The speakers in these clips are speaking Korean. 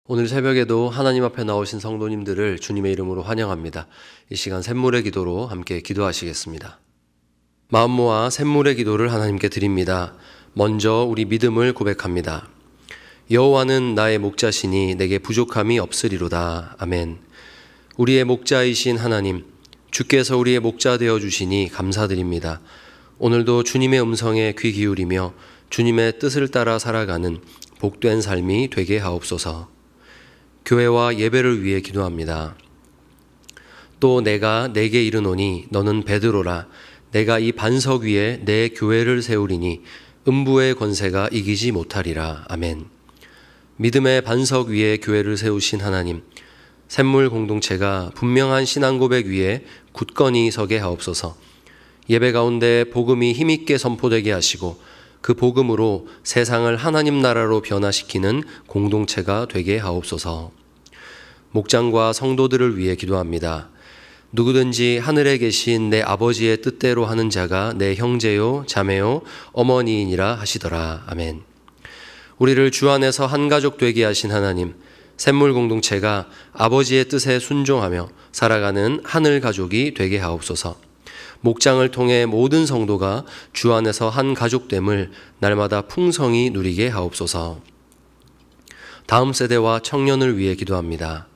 오늘 새벽에도 하나님 앞에 나오신 성도님들을 주님의 이름으로 환영합니다. 이 시간 샘물의 기도로 함께 기도하시겠습니다. 마음 모아 샘물의 기도를 하나님께 드립니다. 먼저 우리 믿음을 고백합니다. 여호와는 나의 목자시니 내게 부족함이 없으리로다. 아멘. 우리의 목자이신 하나님, 주께서 우리의 목자 되어 주시니 감사드립니다. 오늘도 주님의 음성에 귀 기울이며 주님의 뜻을 따라 살아가는 복된 삶이 되게 하옵소서. 교회와 예배를 위해 기도합니다. 또 내가 내게 이르노니 너는 베드로라. 내가 이 반석 위에 내 교회를 세우리니 음부의 권세가 이기지 못하리라. 아멘. 믿음의 반석 위에 교회를 세우신 하나님, 샘물 공동체가 분명한 신앙 고백 위에 굳건히 서게 하옵소서. 예배 가운데 복음이 힘있게 선포되게 하시고 그 복음으로 세상을 하나님 나라로 변화시키는 공동체가 되게 하옵소서. 목장과 성도들을 위해 기도합니다. 누구든지 하늘에 계신 내 아버지의 뜻대로 하는 자가 내 형제요 자매요 어머니이니라 하시더라. 아멘. 우리를 주 안에서 한 가족 되게 하신 하나님, 샘물 공동체가 아버지의 뜻에 순종하며 살아가는 하늘 가족이 되게 하옵소서. 목장을 통해 모든 성도가 주 안에서 한 가족됨을 날마다 풍성히 누리게 하옵소서. 다음 세대와 청년을 위해 기도합니다.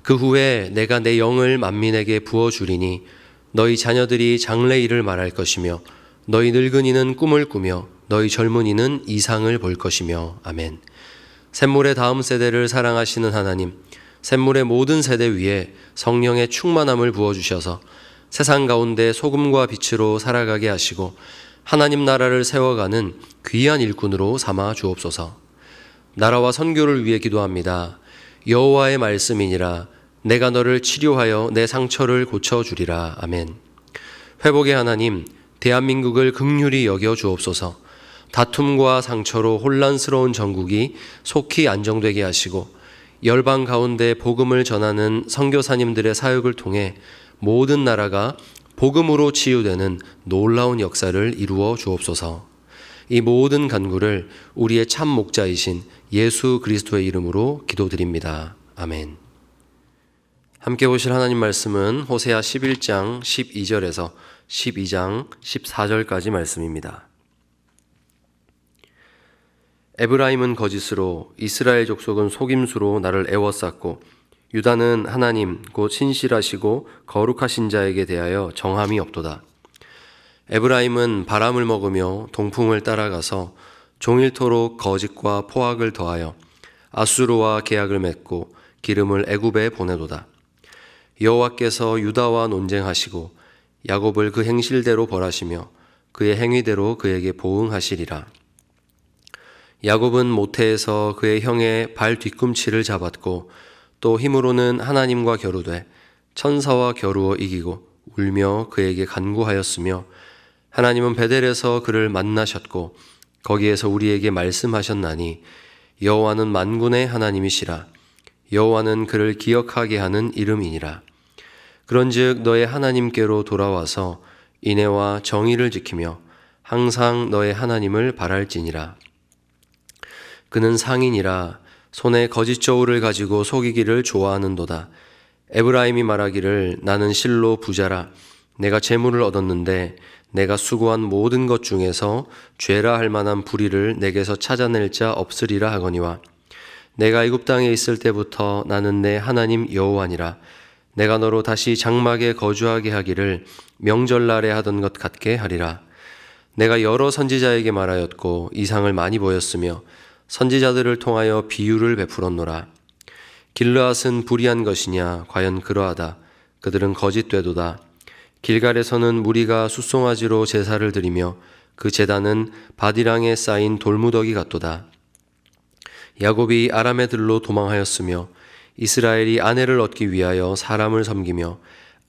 그 후에 내가 내 영을 만민에게 부어주리니 너희 자녀들이 장래 일을 말할 것이며 너희 늙은이는 꿈을 꾸며 너희 젊은이는 이상을 볼 것이며. 아멘. 샘물의 다음 세대를 사랑하시는 하나님, 샘물의 모든 세대 위에 성령의 충만함을 부어주셔서 세상 가운데 소금과 빛으로 살아가게 하시고 하나님 나라를 세워가는 귀한 일꾼으로 삼아 주옵소서. 나라와 선교를 위해 기도합니다. 여호와의 말씀이니라. 내가 너를 치료하여 내 상처를 고쳐주리라. 아멘. 회복의 하나님, 대한민국을 긍휼히 여겨 주옵소서. 다툼과 상처로 혼란스러운 전국이 속히 안정되게 하시고 열방 가운데 복음을 전하는 선교사님들의 사역을 통해 모든 나라가 복음으로 치유되는 놀라운 역사를 이루어 주옵소서. 이 모든 간구를 우리의 참 목자이신 예수 그리스도의 이름으로 기도드립니다. 아멘. 함께 보실 하나님 말씀은 호세아 11장 12절에서 12장 14절까지 말씀입니다. 에브라임은 거짓으로 이스라엘 족속은 속임수로 나를 애워쌌고 유다는 하나님 곧 신실하시고 거룩하신 자에게 대하여 정함이 없도다. 에브라임은 바람을 먹으며 동풍을 따라가서 종일토록 거짓과 포악을 더하여 아수르와 계약을 맺고 기름을 애굽에 보내도다. 여호와께서 유다와 논쟁하시고 야곱을 그 행실대로 벌하시며 그의 행위대로 그에게 보응하시리라. 야곱은 모태에서 그의 형의 발 뒤꿈치를 잡았고 또 힘으로는 하나님과 겨루되 천사와 겨루어 이기고 울며 그에게 간구하였으며 하나님은 베델에서 그를 만나셨고 거기에서 우리에게 말씀하셨나니 여호와는 만군의 하나님이시라. 여호와는 그를 기억하게 하는 이름이니라. 그런즉 너의 하나님께로 돌아와서 인애와 정의를 지키며 항상 너의 하나님을 바랄지니라. 그는 상인이라. 손에 거짓 저울을 가지고 속이기를 좋아하는도다. 에브라임이 말하기를 나는 실로 부자라. 내가 재물을 얻었는데 내가 수고한 모든 것 중에서 죄라 할 만한 불의를 내게서 찾아낼 자 없으리라 하거니와 내가 애굽 땅에 있을 때부터 나는 내 하나님 여호와니라. 내가 너로 다시 장막에 거주하게 하기를 명절날에 하던 것 같게 하리라. 내가 여러 선지자에게 말하였고 이상을 많이 보였으며 선지자들을 통하여 비유를 베풀었노라. 길르앗은 불의한 것이냐? 과연 그러하다. 그들은 거짓되도다. 길갈에서는 무리가 숫송아지로 제사를 드리며 그 제단은 바디랑에 쌓인 돌무더기 같도다. 야곱이 아람의 들로 도망하였으며 이스라엘이 아내를 얻기 위하여 사람을 섬기며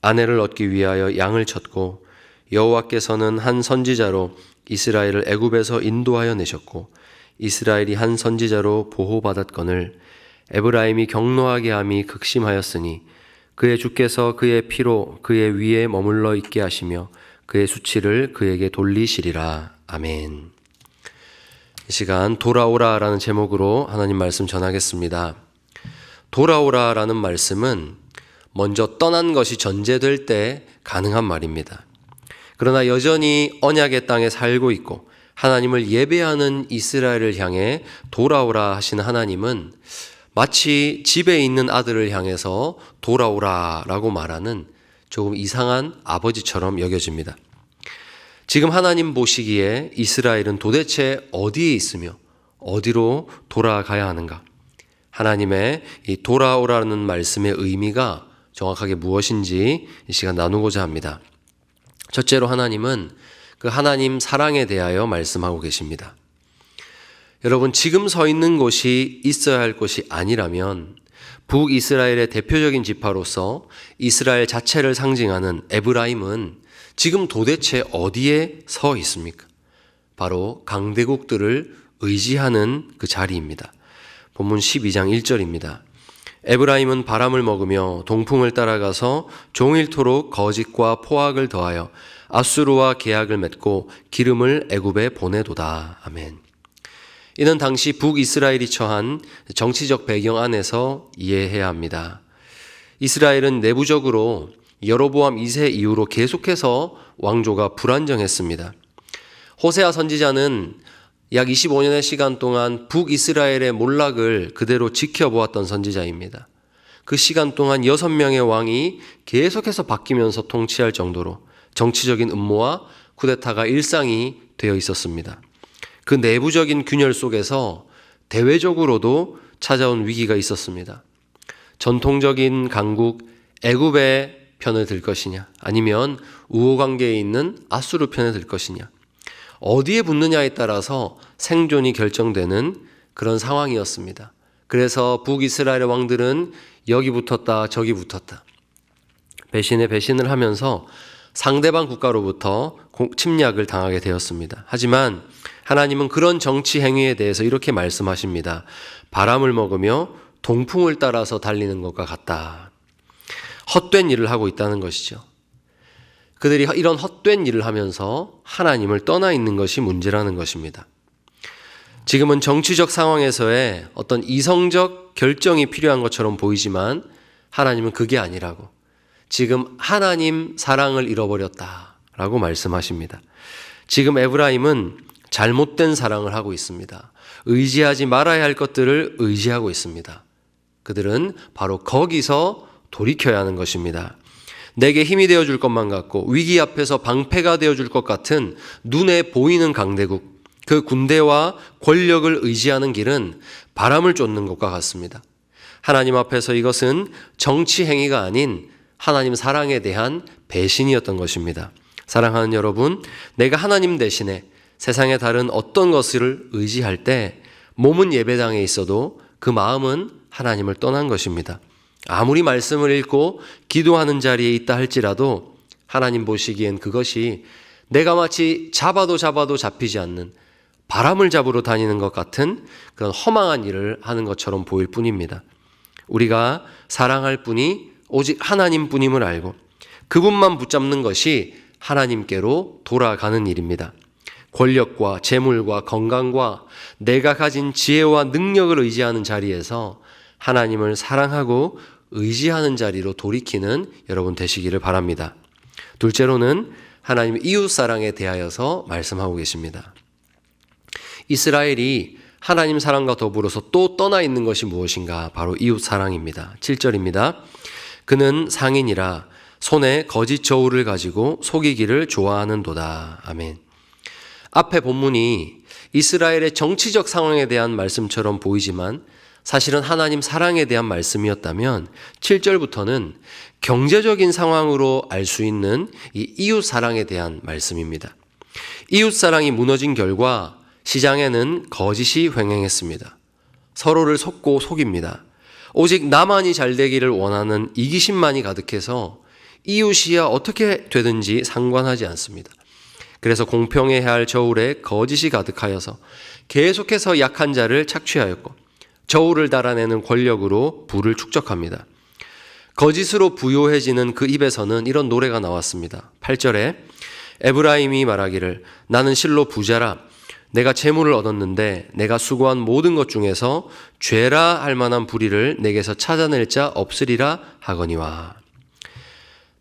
아내를 얻기 위하여 양을 쳤고 여호와께서는 한 선지자로 이스라엘을 애굽에서 인도하여 내셨고 이스라엘이 한 선지자로 보호받았거늘 에브라임이 경노하게 함이 극심하였으니 그의 주께서 그의 피로 그의 위에 머물러 있게 하시며 그의 수치를 그에게 돌리시리라. 아멘. 이 시간 돌아오라라는 제목으로 하나님 말씀 전하겠습니다. 돌아오라라는 말씀은 먼저 떠난 것이 전제될 때 가능한 말입니다. 그러나 여전히 언약의 땅에 살고 있고 하나님을 예배하는 이스라엘을 향해 돌아오라 하시는 하나님은 마치 집에 있는 아들을 향해서 돌아오라라고 말하는 조금 이상한 아버지처럼 여겨집니다. 지금 하나님 보시기에 이스라엘은 도대체 어디에 있으며 어디로 돌아가야 하는가? 하나님의 이 돌아오라는 말씀의 의미가 정확하게 무엇인지 이 시간 나누고자 합니다. 첫째로 하나님은 그 하나님 사랑에 대하여 말씀하고 계십니다. 여러분, 지금 서 있는 곳이 있어야 할 곳이 아니라면 북이스라엘의 대표적인 지파로서 이스라엘 자체를 상징하는 에브라임은 지금 도대체 어디에 서 있습니까? 바로 강대국들을 의지하는 그 자리입니다. 본문 12장 1절입니다. 에브라임은 바람을 먹으며 동풍을 따라가서 종일토록 거짓과 포악을 더하여 아수르와 계약을 맺고 기름을 애굽에 보내도다. 아멘. 이는 당시 북이스라엘이 처한 정치적 배경 안에서 이해해야 합니다. 이스라엘은 내부적으로 여로보암 2세 이후로 계속해서 왕조가 불안정했습니다. 호세아 선지자는 약 25년의 시간 동안 북이스라엘의 몰락을 그대로 지켜보았던 선지자입니다. 그 시간 동안 6명의 왕이 계속해서 바뀌면서 통치할 정도로 정치적인 음모와 쿠데타가 일상이 되어 있었습니다. 그 내부적인 균열 속에서 대외적으로도 찾아온 위기가 있었습니다. 전통적인 강국 애굽의 편을 들 것이냐, 아니면 우호관계에 있는 아수르 편에 들 것이냐, 어디에 붙느냐에 따라서 생존이 결정되는 그런 상황이었습니다. 그래서 북이스라엘의 왕들은 여기 붙었다 저기 붙었다, 배신에 배신을 하면서 상대방 국가로부터 침략을 당하게 되었습니다. 하지만 하나님은 그런 정치 행위에 대해서 이렇게 말씀하십니다. 바람을 먹으며 동풍을 따라서 달리는 것과 같다. 헛된 일을 하고 있다는 것이죠. 그들이 이런 헛된 일을 하면서 하나님을 떠나 있는 것이 문제라는 것입니다. 지금은 정치적 상황에서의 어떤 이성적 결정이 필요한 것처럼 보이지만 하나님은 그게 아니라고, 지금 하나님 사랑을 잃어버렸다라고 말씀하십니다. 지금 에브라임은 잘못된 사랑을 하고 있습니다. 의지하지 말아야 할 것들을 의지하고 있습니다. 그들은 바로 거기서 돌이켜야 하는 것입니다. 내게 힘이 되어줄 것만 같고 위기 앞에서 방패가 되어줄 것 같은 눈에 보이는 강대국, 그 군대와 권력을 의지하는 길은 바람을 쫓는 것과 같습니다. 하나님 앞에서 이것은 정치 행위가 아닌 하나님 사랑에 대한 배신이었던 것입니다. 사랑하는 여러분, 내가 하나님 대신에 세상의 다른 어떤 것을 의지할 때 몸은 예배당에 있어도 그 마음은 하나님을 떠난 것입니다. 아무리 말씀을 읽고 기도하는 자리에 있다 할지라도 하나님 보시기엔 그것이 내가 마치 잡아도 잡히지 않는 바람을 잡으러 다니는 것 같은 그런 허망한 일을 하는 것처럼 보일 뿐입니다. 우리가 사랑할 분이 오직 하나님뿐임을 알고 그분만 붙잡는 것이 하나님께로 돌아가는 일입니다. 권력과 재물과 건강과 내가 가진 지혜와 능력을 의지하는 자리에서 하나님을 사랑하고 의지하는 자리로 돌이키는 여러분 되시기를 바랍니다. 둘째로는 하나님의 이웃사랑에 대하여서 말씀하고 계십니다. 이스라엘이 하나님 사랑과 더불어서 또 떠나 있는 것이 무엇인가? 바로 이웃사랑입니다. 7절입니다. 그는 상인이라 손에 거짓 저울을 가지고 속이기를 좋아하는도다. 아멘. 앞에 본문이 이스라엘의 정치적 상황에 대한 말씀처럼 보이지만 사실은 하나님 사랑에 대한 말씀이었다면 7절부터는 경제적인 상황으로 알 수 있는 이 이웃 사랑에 대한 말씀입니다. 이웃 사랑이 무너진 결과 시장에는 거짓이 횡행했습니다. 서로를 속고 속입니다. 오직 나만이 잘 되기를 원하는 이기심만이 가득해서 이웃이야 어떻게 되든지 상관하지 않습니다. 그래서 공평해야 할 저울에 거짓이 가득하여서 계속해서 약한 자를 착취하였고 저울을 달아내는 권력으로 부를 축적합니다. 거짓으로 부요해지는 그 입에서는 이런 노래가 나왔습니다. 8절에 에브라임이 말하기를 나는 실로 부자라 내가 재물을 얻었는데 내가 수고한 모든 것 중에서 죄라 할 만한 불의를 내게서 찾아낼 자 없으리라 하거니와.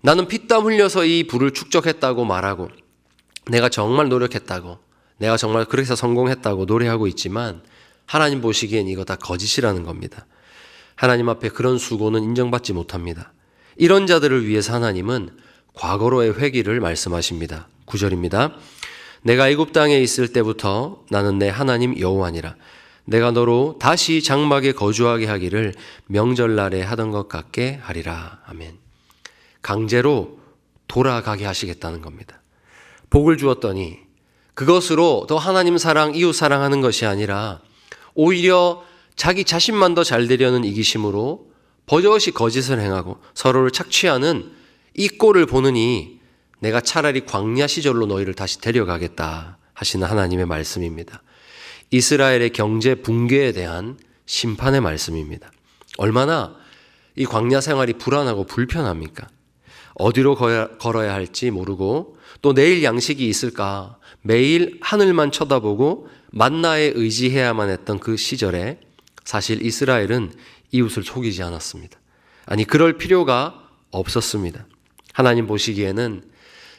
나는 피땀 흘려서 이 부를 축적했다고 말하고 내가 정말 노력했다고 내가 정말 그래서 성공했다고 노래하고 있지만 하나님 보시기엔 이거 다 거짓이라는 겁니다. 하나님 앞에 그런 수고는 인정받지 못합니다. 이런 자들을 위해서 하나님은 과거로의 회개를 말씀하십니다. 9절입니다. 내가 애굽 땅에 있을 때부터 나는 내 하나님 여호와니라. 내가 너로 다시 장막에 거주하게 하기를 명절날에 하던 것 같게 하리라. 아멘. 강제로 돌아가게 하시겠다는 겁니다. 복을 주었더니 그것으로 더 하나님 사랑, 이웃 사랑하는 것이 아니라 오히려 자기 자신만 더 잘 되려는 이기심으로 버젓이 거짓을 행하고 서로를 착취하는 이 꼴을 보느니 내가 차라리 광야 시절로 너희를 다시 데려가겠다 하시는 하나님의 말씀입니다. 이스라엘의 경제 붕괴에 대한 심판의 말씀입니다. 얼마나 이 광야 생활이 불안하고 불편합니까? 어디로 걸어야 할지 모르고 또 내일 양식이 있을까 매일 하늘만 쳐다보고 만나에 의지해야만 했던 그 시절에 사실 이스라엘은 이웃을 속이지 않았습니다. 아니 그럴 필요가 없었습니다. 하나님 보시기에는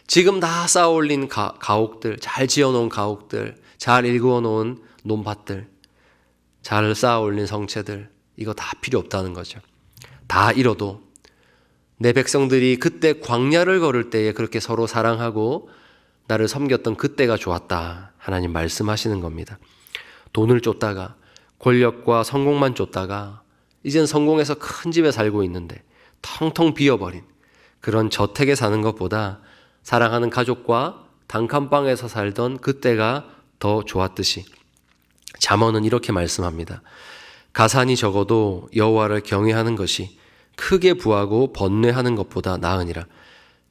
지금 다 쌓아올린 가옥들, 잘 지어놓은 가옥들, 잘 일구어놓은 논밭들, 잘 쌓아올린 성체들 이거 다 필요 없다는 거죠. 다 잃어도 내 백성들이 그때 광야를 걸을 때에 그렇게 서로 사랑하고 나를 섬겼던 그때가 좋았다. 하나님 말씀하시는 겁니다. 돈을 쫓다가 권력과 성공만 쫓다가 이젠 성공해서 큰 집에 살고 있는데 텅텅 비어버린 그런 저택에 사는 것보다 사랑하는 가족과 단칸방에서 살던 그때가 더 좋았듯이 잠언은 이렇게 말씀합니다. 가산이 적어도 여호와를 경외하는 것이 크게 부하고 번뇌하는 것보다 나으니라.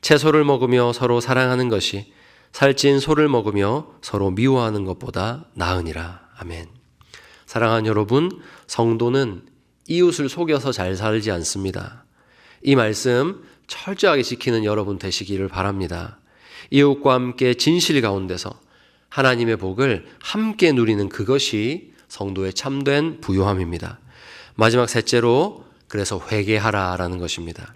채소를 먹으며 서로 사랑하는 것이 살찐 소를 먹으며 서로 미워하는 것보다 나으니라. 아멘. 사랑하는 여러분, 성도는 이웃을 속여서 잘 살지 않습니다. 이 말씀 철저하게 지키는 여러분 되시기를 바랍니다. 이웃과 함께 진실 가운데서 하나님의 복을 함께 누리는 그것이 성도의 참된 부요함입니다. 마지막 셋째로 그래서 회개하라라는 것입니다.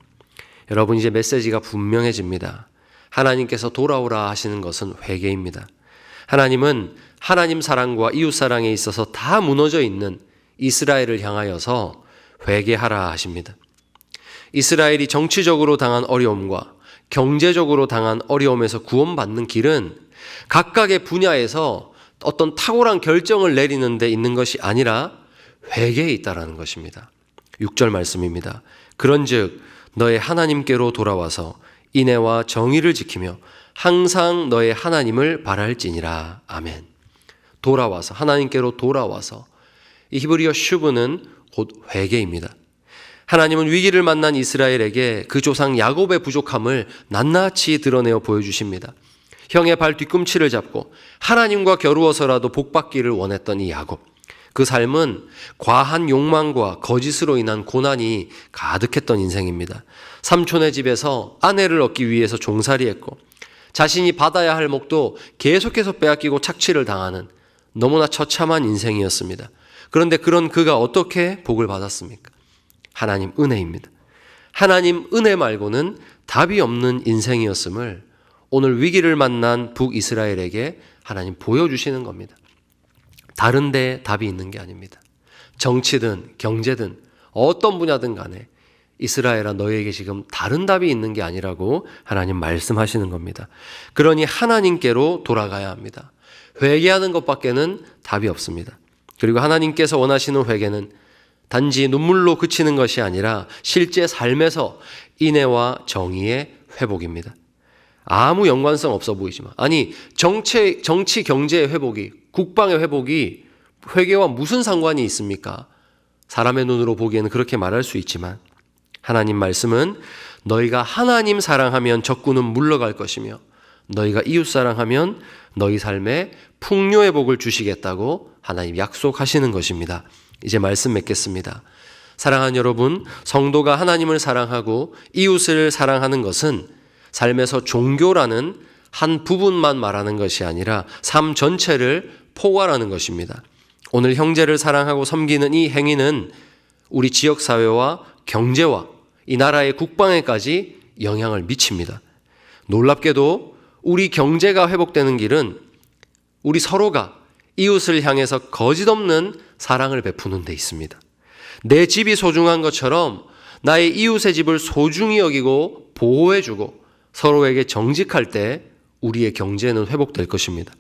여러분 이제 메시지가 분명해집니다. 하나님께서 돌아오라 하시는 것은 회개입니다. 하나님은 하나님 사랑과 이웃 사랑에 있어서 다 무너져 있는 이스라엘을 향하여서 회개하라 하십니다. 이스라엘이 정치적으로 당한 어려움과 경제적으로 당한 어려움에서 구원받는 길은 각각의 분야에서 어떤 탁월한 결정을 내리는 데 있는 것이 아니라 회개에 있다라는 것입니다. 6절 말씀입니다. 그런즉 너의 하나님께로 돌아와서 인애와 정의를 지키며 항상 너의 하나님을 바랄지니라. 아멘. 돌아와서 하나님께로 돌아와서 이 히브리어 슈브는 곧 회개입니다. 하나님은 위기를 만난 이스라엘에게 그 조상 야곱의 부족함을 낱낱이 드러내어 보여주십니다. 형의 발 뒤꿈치를 잡고 하나님과 겨루어서라도 복받기를 원했던 이 야곱. 그 삶은 과한 욕망과 거짓으로 인한 고난이 가득했던 인생입니다. 삼촌의 집에서 아내를 얻기 위해서 종살이했고 자신이 받아야 할 목도 계속해서 빼앗기고 착취를 당하는 너무나 처참한 인생이었습니다. 그런데 그런 그가 어떻게 복을 받았습니까? 하나님 은혜입니다. 하나님 은혜 말고는 답이 없는 인생이었음을 오늘 위기를 만난 북이스라엘에게 하나님 보여주시는 겁니다. 다른 데 답이 있는 게 아닙니다. 정치든 경제든 어떤 분야든 간에 이스라엘아 너희에게 지금 다른 답이 있는 게 아니라고 하나님 말씀하시는 겁니다. 그러니 하나님께로 돌아가야 합니다. 회개하는 것밖에는 답이 없습니다. 그리고 하나님께서 원하시는 회개는 단지 눈물로 그치는 것이 아니라 실제 삶에서 인애와 정의의 회복입니다. 아무 연관성 없어 보이지만 아니 정치 경제의 회복이 국방의 회복이 회개와 무슨 상관이 있습니까? 사람의 눈으로 보기에는 그렇게 말할 수 있지만 하나님 말씀은 너희가 하나님 사랑하면 적군은 물러갈 것이며 너희가 이웃 사랑하면 너희 삶에 풍요의 복을 주시겠다고 하나님 약속하시는 것입니다. 이제 말씀 맺겠습니다. 사랑하는 여러분, 성도가 하나님을 사랑하고 이웃을 사랑하는 것은 삶에서 종교라는 한 부분만 말하는 것이 아니라 삶 전체를 포괄하는 것입니다. 오늘 형제를 사랑하고 섬기는 이 행위는 우리 지역사회와 경제와 이 나라의 국방에까지 영향을 미칩니다. 놀랍게도 우리 경제가 회복되는 길은 우리 서로가 이웃을 향해서 거짓없는 사랑을 베푸는 데 있습니다. 내 집이 소중한 것처럼 나의 이웃의 집을 소중히 여기고 보호해주고 서로에게 정직할 때 우리의 경제는 회복될 것입니다.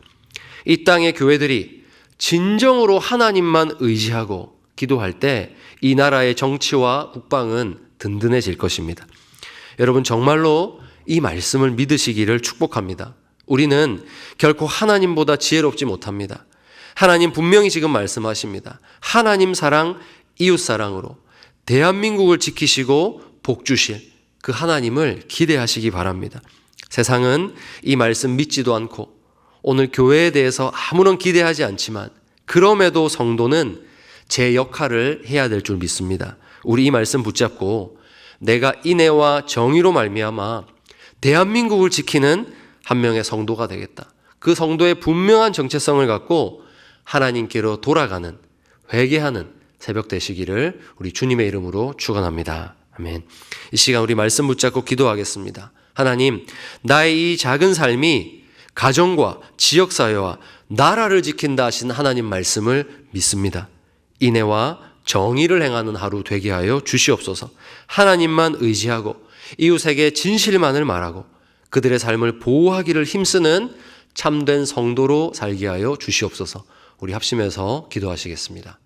이 땅의 교회들이 진정으로 하나님만 의지하고 기도할 때 이 나라의 정치와 국방은 든든해질 것입니다. 여러분 정말로 이 말씀을 믿으시기를 축복합니다. 우리는 결코 하나님보다 지혜롭지 못합니다. 하나님 분명히 지금 말씀하십니다. 하나님 사랑, 이웃 사랑으로 대한민국을 지키시고 복 주실 그 하나님을 기대하시기 바랍니다. 세상은 이 말씀 믿지도 않고 오늘 교회에 대해서 아무런 기대하지 않지만 그럼에도 성도는 제 역할을 해야 될 줄 믿습니다. 우리 이 말씀 붙잡고 내가 인애와 정의로 말미암아 대한민국을 지키는 한 명의 성도가 되겠다. 그 성도의 분명한 정체성을 갖고 하나님께로 돌아가는 회개하는 새벽 되시기를 우리 주님의 이름으로 축원합니다. 아멘. 이 시간 우리 말씀 붙잡고 기도하겠습니다. 하나님, 나의 이 작은 삶이 가정과 지역사회와 나라를 지킨다 하신 하나님 말씀을 믿습니다. 인애와 정의를 행하는 하루 되게 하여 주시옵소서. 하나님만 의지하고 이웃에게 진실만을 말하고 그들의 삶을 보호하기를 힘쓰는 참된 성도로 살게 하여 주시옵소서. 우리 합심해서 기도하시겠습니다.